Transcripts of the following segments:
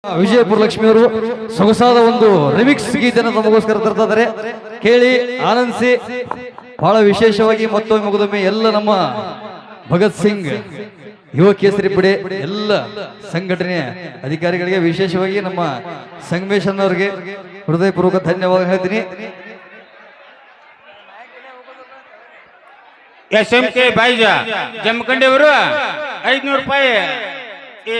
ವಿಜಯಪುರ ಲಕ್ಷ್ಮಿಯವರು ಸೊಗಸಾದ ಒಂದು ರಿಮಿಕ್ಸ್ ಗೀತೆಯನ್ನು ನಮಗೋಸ್ಕರ ತರ್ತಾ ಇದ್ದಾರೆ. ಕೇಳಿ ಆನಂದಿಸಿ. ಬಹಳ ವಿಶೇಷವಾಗಿ ಮತ್ತೊಮ್ಮೆ ಮುಗಿದೊಮ್ಮೆ ಎಲ್ಲ ನಮ್ಮ ಭಗತ್ ಸಿಂಗ್ ಯುವ ಕೇಸರಿ ಪಡೆ ಎಲ್ಲ ಸಂಘಟನೆಯ ಅಧಿಕಾರಿಗಳಿಗೆ, ವಿಶೇಷವಾಗಿ ನಮ್ಮ ಸಂಗಮೇಶ್ ಅವರಿಗೆ ಹೃದಯಪೂರ್ವಕ ಧನ್ಯವಾದ ಹೇಳ್ತೀನಿ. SMK ಬಾಯ್ಜ ಜಮಖಂಡಿ ಅವರು 500 ರೂಪಾಯಿ ಈ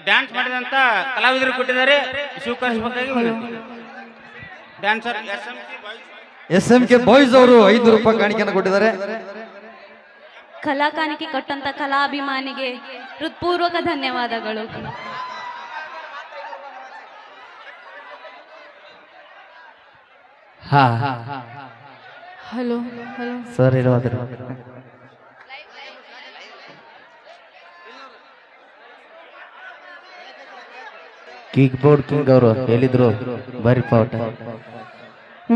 ಡ್ಯಾನ್ಸ್ ಮಾಡಿದಂತ ಕಲಾವಿದರು ಕೊಟ್ಟಿದ್ದಾರೆ. ಶಿವಕಾಶ್ ಡ್ಯಾನ್ಸರ್ SMK ಬಾಯ್ಸ್ ಅವರು 500 ರೂಪಾಯಿ ಕಾಣಿಕೆಯನ್ನು ಕೊಟ್ಟಿದ್ದಾರೆ. ಕಲಾ ಕಾಣಿಕೆ ಕೊಟ್ಟಂತ ಕಲಾಭಿಮಾನಿಗೆ ಹೃತ್ಪೂರ್ವಕ ಧನ್ಯವಾದಗಳು. ಹಲೋ ಹಲೋ ಸರ್ ಇರೋದ್ರ ಕಿಕ್ ಬೋರ್ಡ್ ಕಿಂಗ್ ಅವರು ಹೇಳಿದ್ರು ಬರಿ ಪಾವಟ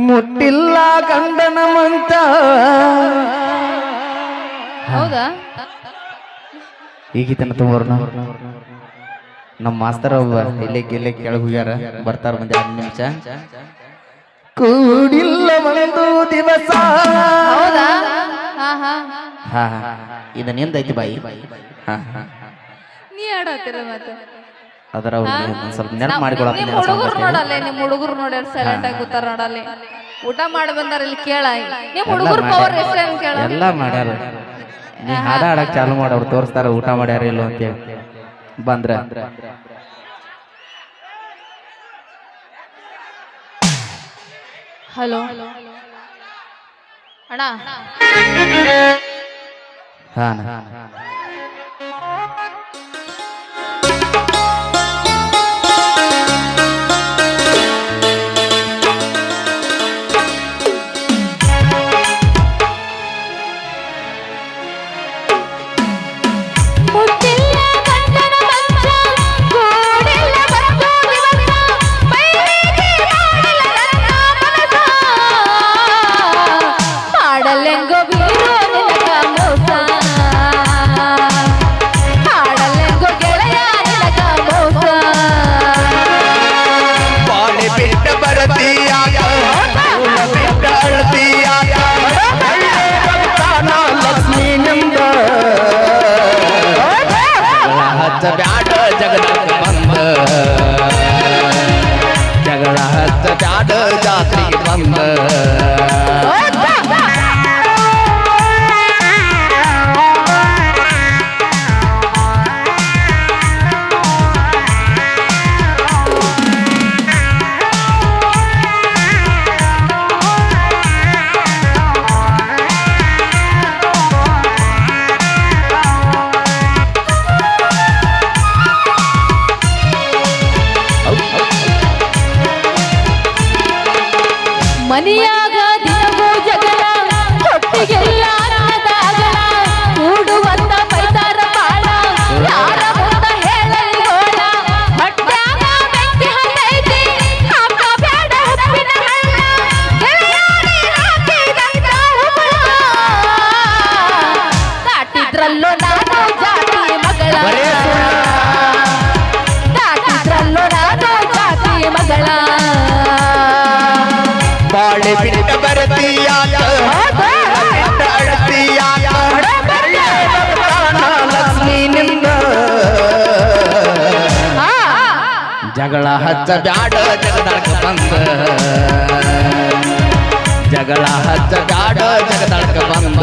ಮುಟ್ಟಿಲ್ಲ ಗಂಡನ ಮಂತ. ಹೌದಾ? ಈಗಿತನ ತುಂಬರ್ನ ನಮ್ಮ ಮಾಸ್ತರ್ ಒಬ್ಬ ಇಲ್ಲೇ ಗೆಲ್ಲೆ ಕೆಳಗೆ ಹೋಗ್ಯಾರ, ಬರ್ತಾರ ಮುಂದೆ 2 ನಿಮಿಷ. ಕೂಡಿಲ್ಲ ಒಂದು ದಿವಸ. ಹೌದಾ? ಇದನ್ನ ಎಂದೈತಿ ಬಾಯಿ. ನೀ ಆಡತ್ತಿರ ಮತ್ತೆ ಅದರ ಸ್ವಲ್ಪ ನೆನಪು ಮಾಡಿಕೊಳಕ್ಕೆ ಹುಡುಗರು ನೋಡಲ್ಲ. ನಿಮ್ ಹುಡುಗರು ನೋಡಿ ಸೈಲೆಂಟ್ ಆಗಿ ಕೂತಾರ ನೋಡಲ್ಲ. ಊಟ ಮಾಡಿ ಬಂದಾರ ಇಲ್ಲಿ ಕೇಳ. ನಿಮ್ ಹುಡುಗರು ಪವರ್ ಎಷ್ಟೇ ಕೇಳ. ಎಲ್ಲ ಮಾಡ್ಯಾರ. ನೀ ಹಾಡ ಹಾಡಕ್ ಚಾಲು ಮಾಡಿ ಅವ್ರು ತೋರಿಸ್ತಾರ ಊಟ ಮಾಡ್ಯಾರ ಇಲ್ಲ ಅಂತೇಳಿ ಬಂದ್ರ. ಹಲೋ ಅಣ್ಣ. ಹಾ ಬ್ಯಾಡ ಜಗದಾಗ ಬಂದ, ಜಗಳ ಹಚ್ಚ ಬ್ಯಾಡ ಜಾತ್ರೆಗೆ ಬಂದ. ಮನೆಯಾಗ ದಿನವೂ ಜಗಳ, ಹೊಟ್ಟಿಗೆಲ್ಲ ಅನ್ನದಾಗಲ, ಕೂಡುವಂತ ಬೈತಾರ ಬಾಳ, ಯಾರ ಮುಂದ ಹೇಳಲಿ ಗೋಳ. ಹೊಟ್ಯಾಗ ಬೆಂಕಿ ಹತ್ತೈತಿ, ಅಪ್ಪ ಬೇಡ ಉಪ್ಪಿನ ಹಳ್ಳ, ಗೆಳೆಯಾರಿ ಹಾಕಿದಂಗ ಹುಬ್ಬಳ. ದಾಟಿದ್ರಲ್ಲೋ ನಾನು ಜಾತಿ ಮಗಳ, ದಾಟಿದ್ರಲ್ಲೋ ನಾನು ಜಾತಿ ಮಗಳ. ಬಾಳೆ ಬಿಟ್ಟ ಬರತೀಯಾತ, ಬಿಟ್ಟ ಅಳತೀಯಾತ, ಲಕ್ಷ್ಮೀ ನಿಂದ. ಜಗಳ ಹಚ್ಚ ಬ್ಯಾಡ ಜಗದಳಕ ಬಂದ, ಜಗಳ ಹಚ್ಚ ಬ್ಯಾಡ ಜಗದಳಕ ಬಂದ.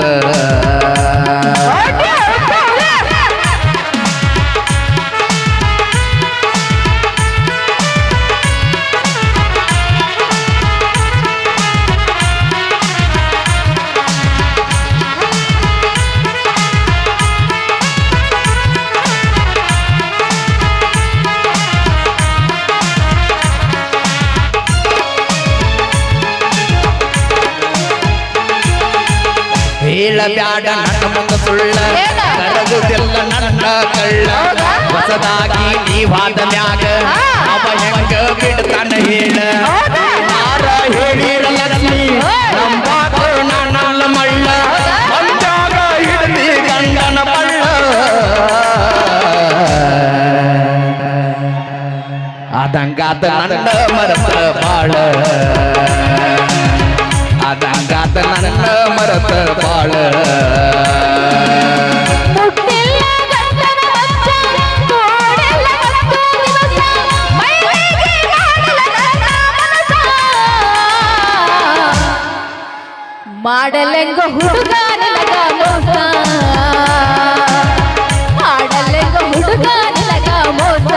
ಹೇಳಬ್ಯಾಡ ನನ್ನ ಮುಂದ ಸುಳ್ಳ, ಕರಗುದಿಲ್ಲ ನನ್ನ ಕಳ್ಳ. ಹೊಸದಾಗಿ ನೀವಾದ ಮ್ಯಾಗ ಅವ ಹೆಂಗ ಬಿಡ್ತಾನ ಹೇಳ. ಯಾರ ಹೇಳಿರ ಲಕ್ಷ್ಮಿ ನಂಬಾಕ ನನ್ನ ಮಳ್ಳ, ಮಂಜಾಗ ಹಿಡ್ದಿ ಗಂಡನ ಬಳ್ಳ. ಅದಂಗಾತ ನನ್ನ ಮರತ ಬಾಳ ಅದಂಗಾತ ನನ್ನ ಮರತ ಬಾಳ ಮುಟ್ಟಿಲ್ಲ ಗಂಡನ ಮಚ್ಚ, ಕೂಡಿಲ್ಲ ಮತ್ತು ದಿವಸ, ಮೈಲಿಗೆ ಮಾಡಲ ನನ್ನ ಮನಸ. ಮಾಡಲೆಂಗ ಹುಡುಗ ನಿನಗ ಮೋಸ, ಮಾಡಲೆಂಗ ಹುಡುಗ ನಿನಗ ಮೋಸ.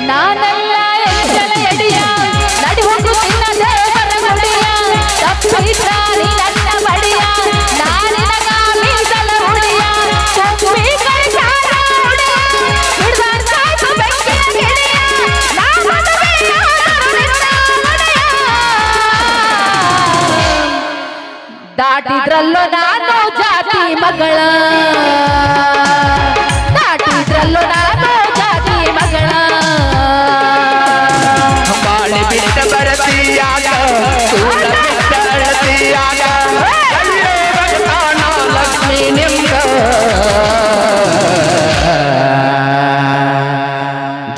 ನಾನೆಲ್ಲ ಎಚ್ಚಲ ಎಡಿಯ, ನಡಿ ಹೋಗು ನಿನ್ನ ದೇವರ ಗುಡಿಯ, ತಪ್ಪಿದ್ದಾರಿ ನನ್ನ ಬಡಿಯ, ನಾನಿನಗ ಮೀಸಲ ಹುಡಿಯ, ತುಂಬಿ ಕೈಸಾರ ಹುಡಿಯ, ಹಿಡ್ದಾರ್ ಸಾಯ್ತು ಬೆಂಕಿಯ ಗಿಳಿಯ, ನಾ ಮದುವೆ ಆದರೂ ನಿನ್ನ ಒಡೆಯ. ದಾಟಿದ್ರಲ್ಲೋ ನಾನು ಜಾತಿ ಮಗಳ, ದಾಟಿದ್ರಲ್ಲೋ ನಾನು ಜಾತಿ ಮಗಳ. ಬಾಳಿ ಬಿಟ್ಟ ಬರತಿಯಾಗ ಸೂಳ ಬಿಟ್ಟ ಅಳತಿಯಾಗ ಅಲ್ಲೇ ಬರ್ತಾನ ಲಕ್ಷ್ಮೀ ನಿಮ್ಗ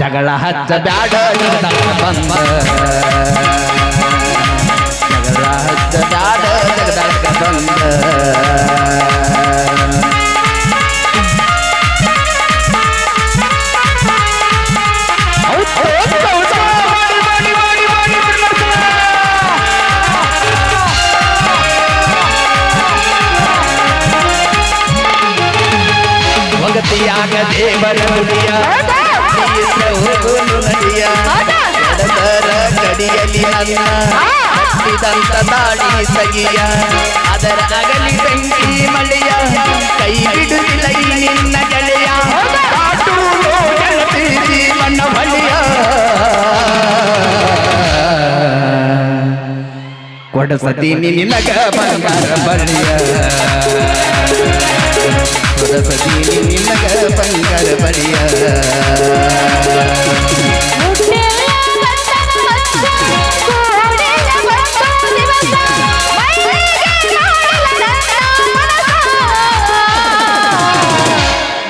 ಜಗಳ ಹಚ್ಚ ಬ್ಯಾಡ ಜಗದಾಗ ಬಂದ ಜಗಳ ಹಚ್ಚ ಬ್ಯಾಡ ಜಗದಾಗ ಬಂದ ಒಗತಿಯಾಗ ದೇವರ ನುಡಿಯ ಹೋಗುನು ನಡಿಯ ಎಡದರ ಕಡಿಯಲಿ ನನ್ನ ಹತ್ತಿದಂತ ದಾಡಿ ಸಗಿಯ ಅದರ ಅಗಲಿ ಬೆಂಕಿ ಮಳೆಯ ಕೈ ಬಿಡುತ್ತಿಲ್ಲ ಈ ನಿನ್ನ ಗೆಳೆಯ ಕಾಟು ಗೆಳತಿ ಜೀವನ ಬಳಿಯ ಕೊಡಸತೀನಿ ನಿನಗ ಬಂಗಾರ ಬಳಿಯ ಕೊಡಸತೀನಿ ನಿನಗ ಬಂಗಾರ ಬಳಿಯ ಮುಟ್ಟಿಲ್ಲ ಗಂಡನ ಮಚ್ಚ, ಕೂಡಿಲ್ಲ ಮತ್ತು ದಿವಸ, ಮೈಲಿಗೆ ಮಾಡಲ ನನ್ನ ಮನಸ.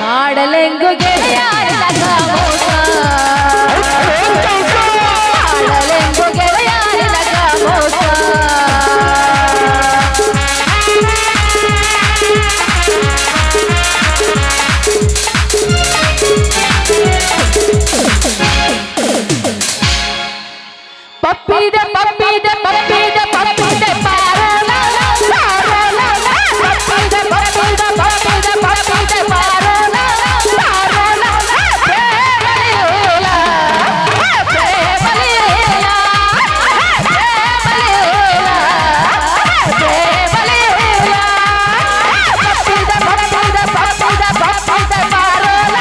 ಮಾಡಲೆಂಗು ಗೆಳೆಯ ನಿನಗ ಮೋಸ, ಮಾಡಲೆಂಗು ಗೆಳೆಯ ನಿನಗ ಮೋಸ. ಪಪ್ಪಿದೆ ಪಪ್ಪಿದೆ ಪಪ್ಪಿದೆ ಪಪ್ಪಿದೆ ಪಾರೋಲ ಪಾರೋಲ, ಪಪ್ಪಿದೆ ಪಪ್ಪಿದೆ ಪಪ್ಪಿದೆ ಪಪ್ಪಿದೆ ಪಾರೋಲ ಪಾರೋಲ, ಪ್ರೇಮಲಿಯೋಲ ಪ್ರೇಮಲಿಯೋಲ ಪ್ರೇಮಲಿಯೋಲ ಪ್ರೇಮಲಿಯೋಲ, ಪಪ್ಪಿದೆ ಪಪ್ಪಿದೆ ಪಪ್ಪಿದೆ ಪಪ್ಪಿದೆ ಪಾರೋಲ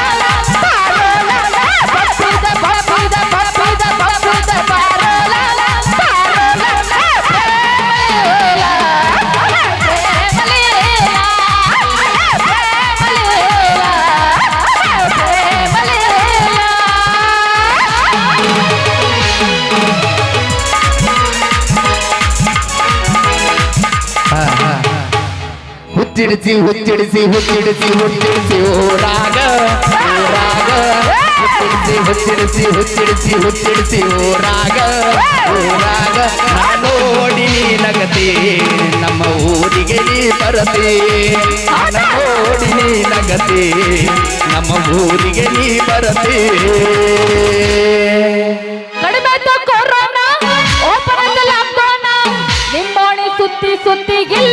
ಪಾರೋಲ, ಪಪ್ಪಿದೆ ಪಪ್ಪಿದೆ ಪಪ್ಪಿದೆ ಪಪ್ಪಿದೆ ಪಾರೋಲ. ಹುಚ್ಚಿಡಿಸಿ ಹುಚ್ಚಿಡಿಸಿ ಹುಚ್ಚಿಡಿಸಿ ಹುಚ್ಚಿಡಿಸಿ ಓರಾಗ ಓರಾಗ ಹುಚ್ಚಿಡಿಸಿ ಹುಚ್ಚಿಡಿಸಿ ಹುಚ್ಚಿಡಿಸಿ ಹುಚ್ಚಿಡಿಸಿ ಓರಾಗ ಓರಾಗ ನೋಡಿ ನಗತಿ ನಮ್ಮ ಊರಿಗೆ ನೀ ಬರತಿ ನೋಡಿ ನಗತಿ ನಮ್ಮ ಊರಿಗೆ ನೀ ಬರತಿ ಕಡಿಮೆ ಕೊರೋನಾ ಓಪನ್ ಲಾಕ್ಡೌನ್ ನಿಮ್ಮೋಣಿ ಸುತ್ತಿ ಸುತ್ತಿಗಿಲ್ಲ